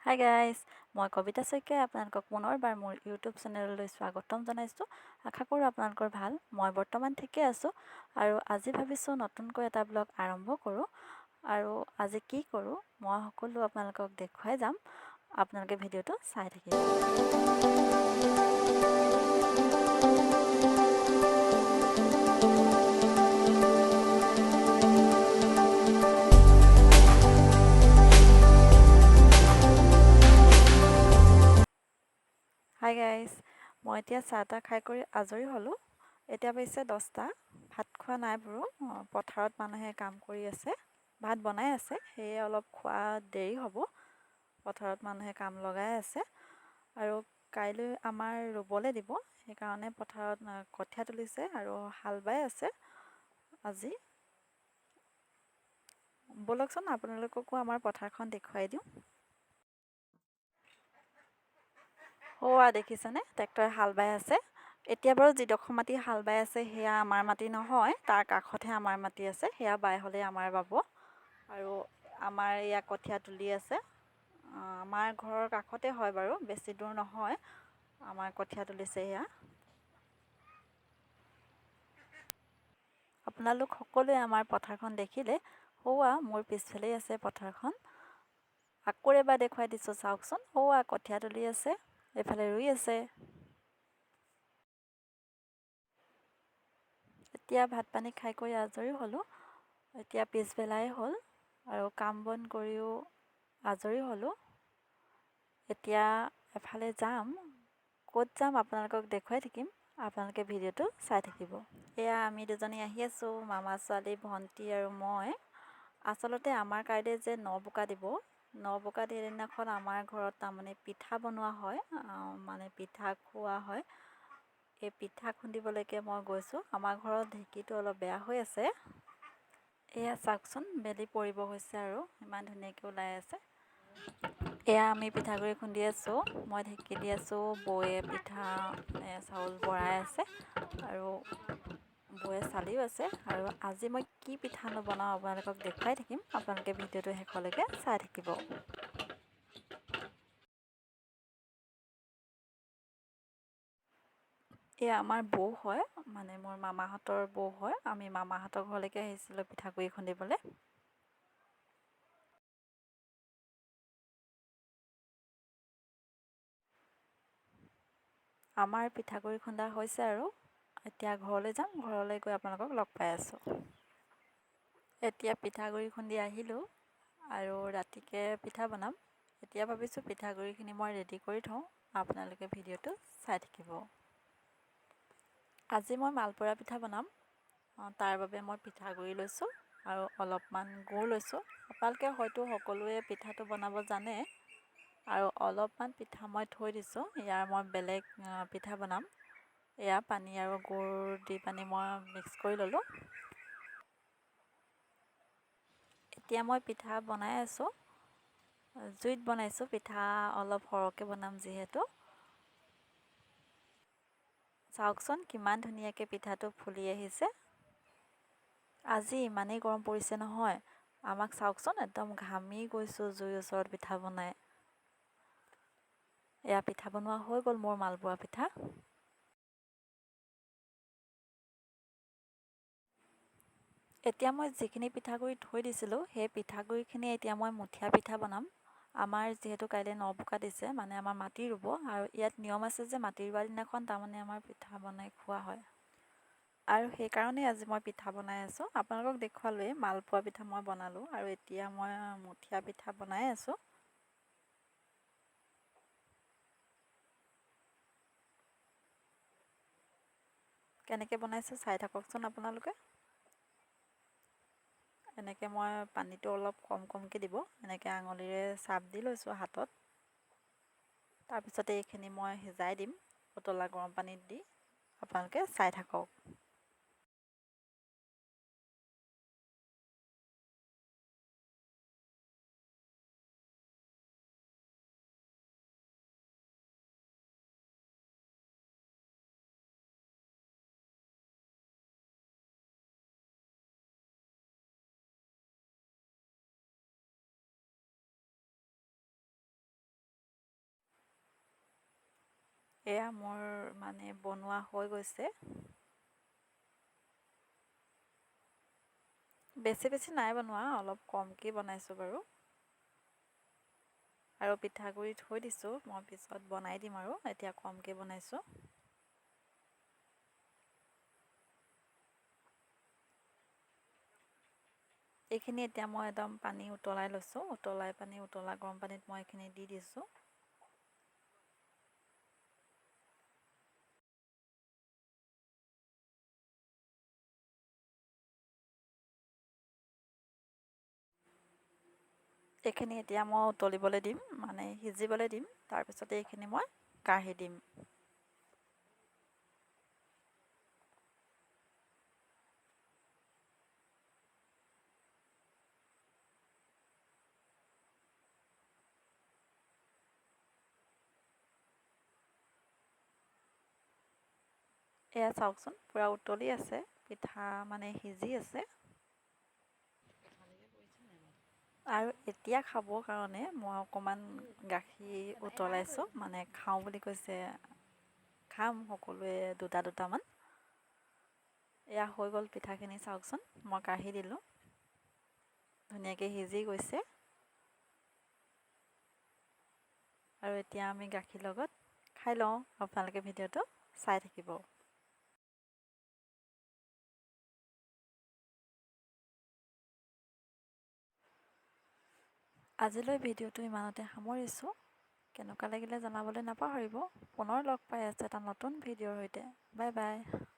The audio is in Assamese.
হাই গাইজ, মই কবিতা শইকীয়াই আপোনালোকক পুনৰবাৰ মোৰ ইউটিউব চেনেললৈ স্বাগতম জনাইছোঁ। আশা কৰোঁ আপোনালোকৰ ভাল। মই বৰ্তমান ঠিকে আছোঁ আৰু আজি ভাবিছোঁ নতুনকৈ এটা ব্লগ আৰম্ভ কৰোঁ। আৰু আজি কি কৰোঁ মই সকলো আপোনালোকক দেখুৱাই যাম। আপোনালোকে ভিডিঅ'টো চাই থাকিব। হাই গাইজ, মই এতিয়া চাহ তাহ খাই কৰি আজৰি হ'লোঁ। এতিয়া পাইছে 10টা। ভাত খোৱা নাই বাৰু, পথাৰত মানুহে কাম কৰি আছে, ভাত বনাই আছে, সেয়ে অলপ খোৱা দেৰি হ'ব। পথাৰত মানুহে কাম লগাই আছে আৰু কাইলৈ আমাৰ ৰুবলৈ দিব, সেইকাৰণে পথাৰত কঠীয়া তুলিছে আৰু হাল বাই আছে আজি। ব'লকচোন আপোনালোককো আমাৰ পথাৰখন দেখুৱাই দিওঁ। দেখিছেনে, ট্ৰেক্টৰে হাল বাই আছে। এতিয়া বাৰু যিডোখৰ মাটি হাল বাই আছে সেয়া আমাৰ মাটি নহয়, তাৰ কাষতহে আমাৰ মাটি আছে, সেয়া বাই হ'লেই আমাৰ বাব। আৰু আমাৰ এয়া কঠীয়া তুলি আছে। আমাৰ ঘৰৰ কাষতে হয় বাৰু, বেছি দূৰ নহয়। আমাৰ কঠীয়া তুলিছে এয়া। আপোনালোক সকলোৱে আমাৰ পথাৰখন দেখিলে, মোৰ পিছফালেই আছে পথাৰখন। আকৌ এবাৰ দেখুৱাই দিছোঁ, চাওকচোন। কঠীয়া তুলি আছে, এইফালে ৰুই আছে। এতিয়া ভাত পানী খাই কৰি আজৰি হ'লোঁ। এতিয়া পিছবেলাই হ'ল আৰু কাম বন কৰিও আজৰি হ'লোঁ। এতিয়া এফালে যাম, ক'ত যাম আপোনালোকক দেখুৱাই থাকিম। আপোনালোকে ভিডিঅ'টো চাই থাকিব। এয়া আমি দুজনী আহি আছোঁ, মামা ছোৱালী, ভণ্টি আৰু মই। আচলতে আমাৰ কাইলৈ যে বোকা দিব, বোকা দিয়া দিনাখন আমাৰ ঘৰত তাৰমানে পিঠা বনোৱা হয়, মানে পিঠা খোৱা হয়। এই পিঠা খুন্দিবলৈকে মই গৈছোঁ। আমাৰ ঘৰত ঢেঁকীটো অলপ বেয়া হৈ আছে। এয়া চাওকচোন, বেলি পৰিব হৈছে আৰু ইমান ধুনীয়াকৈ ওলাই আছে। এয়া আমি পিঠাগুড়ি খুন্দি আছোঁ, মই ঢেঁকী দি আছোঁ, বৌয়ে পিঠা চাউল বৰাই আছে আৰু বৌয়ে চালিও আছে। আৰু আজি মই কি পিঠানো বনাওঁ আপোনালোকক দেখুৱাই থাকিম। আপোনালোকে ভিডিঅ'টো শেষলৈকে চাই থাকিব। এয়া আমাৰ বৌ হয়, মানে মোৰ মামাহঁতৰ বৌ হয়। আমি মামাহঁতৰ ঘৰলৈকে আহিছিলোঁ পিঠাগুড়ি খুন্দিবলৈ। আমাৰ পিঠাগুড়ি খুন্দা হৈছে আৰু এতিয়া ঘৰলৈ যাম, ঘৰলৈ গৈ আপোনালোকক লগ পাই আছোঁ। এতিয়া পিঠাগুড়ি খুন্দি আহিলোঁ আৰু ৰাতিকৈ পিঠা বনাম। এতিয়া ভাবিছোঁ পিঠাগুড়িখিনি মই ৰেডি কৰি থওঁ, আপোনালোকে ভিডিঅ'টো চাই থাকিব। আজি মই মালপোৰা পিঠা বনাম। তাৰ বাবে মই পিঠাগুড়ি লৈছোঁ আৰু অলপমান গুড় লৈছোঁ। আপোনালোকে হয়তো সকলোৱে পিঠাটো বনাব জানে। আৰু অলপমান পিঠা মই থৈ দিছোঁ, ইয়াৰ মই বেলেগ পিঠা বনাম। এয়া পানী আৰু গুড় দি পানি মই মিক্স কৰি ল'লোঁ। এতিয়া মই পিঠা বনাই আছোঁ, জুইত বনাইছোঁ। পিঠা অলপ সৰহকৈ বনাম যিহেতু। চাওকচোন কিমান ধুনীয়াকৈ পিঠাটো ফুলি আহিছে। আজি ইমানেই গৰম পৰিছে নহয়, আমাক চাওকচোন, একদম ঘামি গৈছোঁ জুইৰ ওচৰত পিঠা বনাই। এয়া পিঠা বনোৱা হৈ গ'ল, মোৰ মালপোৱা পিঠা। এতিয়া মই যিখিনি পিঠাগুড়ি থৈ দিছিলোঁ, সেই পিঠাগুড়িখিনি এতিয়া মই মুঠীয়া পিঠা বনাম। আমাৰ যিহেতু কাইলৈ বোকা দিছে, মানে আমাৰ মাটি ৰুব, আৰু ইয়াত নিয়ম আছে যে মাটি ৰোৱাৰ দিনাখন তাৰমানে আমাৰ পিঠা বনাই খোৱা হয়। আৰু সেইকাৰণেই আজি মই পিঠা বনাই আছোঁ। আপোনালোকক দেখুৱালোৱেই, মালপোৱা পিঠা মই বনালোঁ আৰু এতিয়া মই মুঠীয়া পিঠা বনাই আছোঁ। কেনেকৈ বনাইছোঁ চাই থাককচোন আপোনালোকে। এনেকৈ মই পানীটো অলপ কম কমকৈ দিব, এনেকৈ আঙুলিৰে চাপ দি লৈছোঁ হাতত। তাৰপিছতে এইখিনি মই সিজাই দিম উতলা গৰম পানীত দি। আপোনালোকে চাই থাকক। এয়া মোৰ মানে বনোৱা হৈ গৈছে। বেছি নাই বনোৱা, অলপ কমকৈ বনাইছোঁ বাৰু। আৰু পিঠাগুড়ি থৈ দিছোঁ, মই পিছত বনাই দিম আৰু এতিয়া কমকৈ বনাইছোঁ। এইখিনি এতিয়া মই একদম পানী উতলাই লৈছোঁ, উতলা গৰম পানীত মই এইখিনি দি দিছোঁ। এইখিনি এতিয়া মই উতলিবলৈ দিম, মানে সিজিবলৈ দিম, তাৰপিছতে এইখিনি মই কাঢ়ি দিম। এয়া চাওকচোন, পূৰা উতলি আছে, পিঠা মানে সিজি আছে। আৰু এতিয়া খাবৰ কাৰণে মই অকণমান গাখীৰ উতলাইছোঁ, মানে খাওঁ বুলি কৈছে, খাম সকলোৱে দুটামান। এয়া হৈ গ'ল পিঠাখিনি, চাওকচোন মই কাঢ়ি দিলোঁ, ধুনীয়াকৈ সিজি গৈছে। আৰু এতিয়া আমি গাখীৰ লগত খাই লওঁ, আপোনালোকে ভিডিঅ'টো চাই থাকিব। আজিলৈ ভিডিঅ'টো ইমানতে সামৰিছোঁ। কেনেকুৱা লাগিলে জনাবলৈ নাপাহৰিব। পুনৰ লগ পাই আছোঁ এটা নতুন ভিডিঅ'ৰ সৈতে। Bye bye.